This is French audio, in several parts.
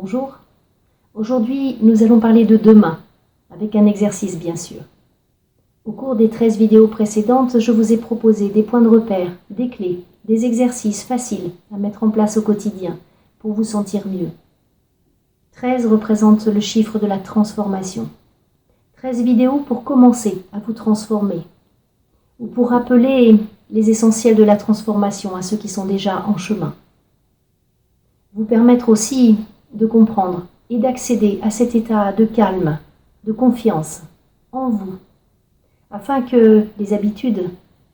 Bonjour. Aujourd'hui, nous allons parler de demain, avec un exercice bien sûr. Au cours des 13 vidéos précédentes, je vous ai proposé des points de repère, des clés, des exercices faciles à mettre en place au quotidien pour vous sentir mieux. 13 représente le chiffre de la transformation. 13 vidéos pour commencer à vous transformer, ou pour rappeler les essentiels de la transformation à ceux qui sont déjà en chemin. Vous permettre aussi de comprendre et d'accéder à cet état de calme, de confiance en vous, afin que les habitudes,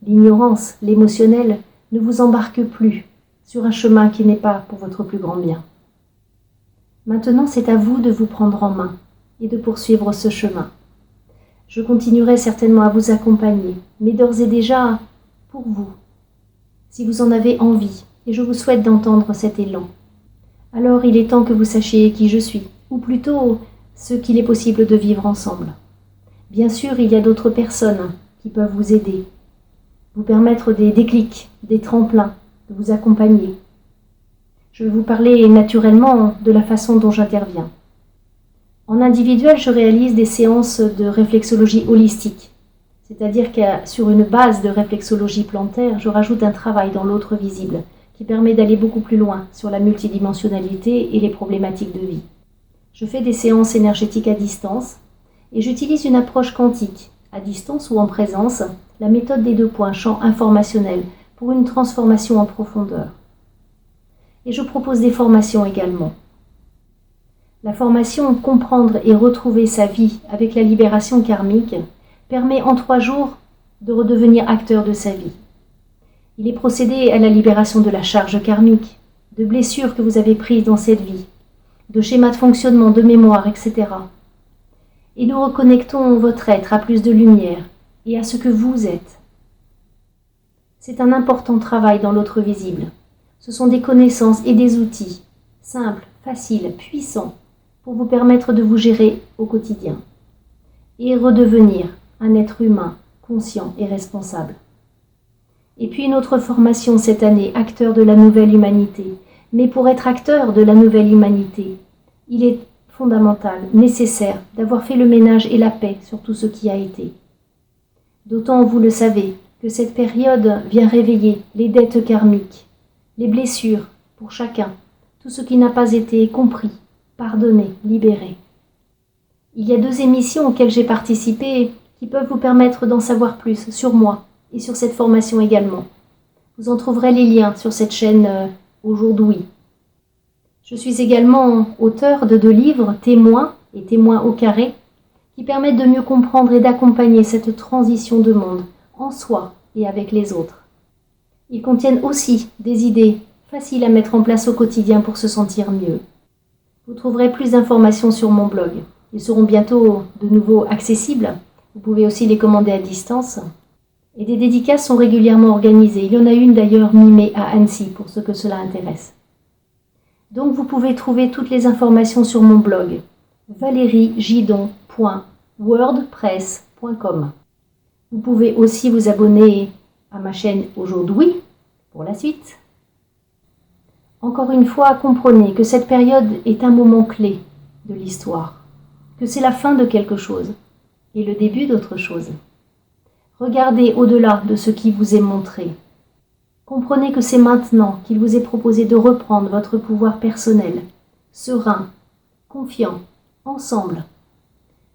l'ignorance, l'émotionnel ne vous embarquent plus sur un chemin qui n'est pas pour votre plus grand bien. Maintenant, c'est à vous de vous prendre en main et de poursuivre ce chemin. Je continuerai certainement à vous accompagner, mais d'ores et déjà pour vous, si vous en avez envie, et je vous souhaite d'entendre cet élan. Alors il est temps que vous sachiez qui je suis, ou plutôt ce qu'il est possible de vivre ensemble. Bien sûr, il y a d'autres personnes qui peuvent vous aider, vous permettre des déclics, des tremplins, de vous accompagner. Je vais vous parler naturellement de la façon dont j'interviens. En individuel, je réalise des séances de réflexologie holistique, c'est-à-dire que sur une base de réflexologie plantaire, je rajoute un travail dans l'autre visible, qui permet d'aller beaucoup plus loin sur la multidimensionnalité et les problématiques de vie. Je fais des séances énergétiques à distance et j'utilise une approche quantique, à distance ou en présence, la méthode des 2 points, champ informationnel, pour une transformation en profondeur. Et je propose des formations également. La formation Comprendre et retrouver sa vie avec la libération karmique permet en 3 jours de redevenir acteur de sa vie. Il est procédé à la libération de la charge karmique, de blessures que vous avez prises dans cette vie, de schémas de fonctionnement, de mémoire, etc. Et nous reconnectons votre être à plus de lumière et à ce que vous êtes. C'est un important travail dans l'autre visible. Ce sont des connaissances et des outils, simples, faciles, puissants, pour vous permettre de vous gérer au quotidien et redevenir un être humain, conscient et responsable. Et puis une autre formation cette année, acteur de la nouvelle humanité. Mais pour être acteur de la nouvelle humanité, il est fondamental, nécessaire, d'avoir fait le ménage et la paix sur tout ce qui a été. D'autant, vous le savez, que cette période vient réveiller les dettes karmiques, les blessures pour chacun, tout ce qui n'a pas été compris, pardonné, libéré. Il y a 2 émissions auxquelles j'ai participé qui peuvent vous permettre d'en savoir plus sur moi et sur cette formation également. Vous en trouverez les liens sur cette chaîne aujourd'hui. Je suis également auteur de 2 livres, Témoins et Témoins au carré, qui permettent de mieux comprendre et d'accompagner cette transition de monde en soi et avec les autres. Ils contiennent aussi des idées faciles à mettre en place au quotidien pour se sentir mieux. Vous trouverez plus d'informations sur mon blog. Ils seront bientôt de nouveau accessibles. Vous pouvez aussi les commander à distance. Et des dédicaces sont régulièrement organisées. Il y en a une d'ailleurs mi-mai à Annecy pour ceux que cela intéresse. Donc vous pouvez trouver toutes les informations sur mon blog valeriegidon.wordpress.com. Vous pouvez aussi vous abonner à ma chaîne aujourd'hui pour la suite. Encore une fois, comprenez que cette période est un moment clé de l'histoire, que c'est la fin de quelque chose et le début d'autre chose. Regardez au-delà de ce qui vous est montré. Comprenez que c'est maintenant qu'il vous est proposé de reprendre votre pouvoir personnel, serein, confiant, ensemble,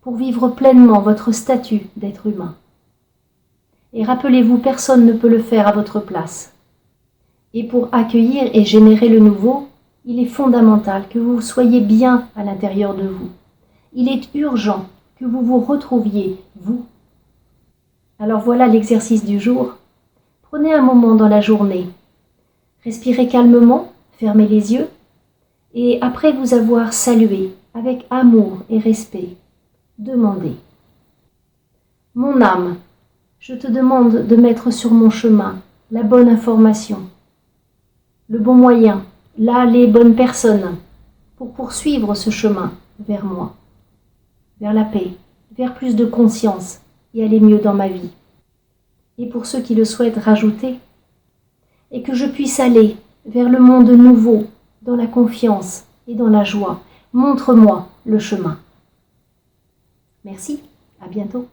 pour vivre pleinement votre statut d'être humain. Et rappelez-vous, personne ne peut le faire à votre place. Et pour accueillir et générer le nouveau, il est fondamental que vous soyez bien à l'intérieur de vous. Il est urgent que vous vous retrouviez, vous. Alors voilà l'exercice du jour. Prenez un moment dans la journée. Respirez calmement, fermez les yeux et après vous avoir salué avec amour et respect, demandez. Mon âme, je te demande de mettre sur mon chemin la bonne information, le bon moyen, là les bonnes personnes pour poursuivre ce chemin vers moi, vers la paix, vers plus de conscience et aller mieux dans ma vie. Et pour ceux qui le souhaitent, rajouter, et que je puisse aller vers le monde nouveau, dans la confiance et dans la joie, montre-moi le chemin. Merci, à bientôt.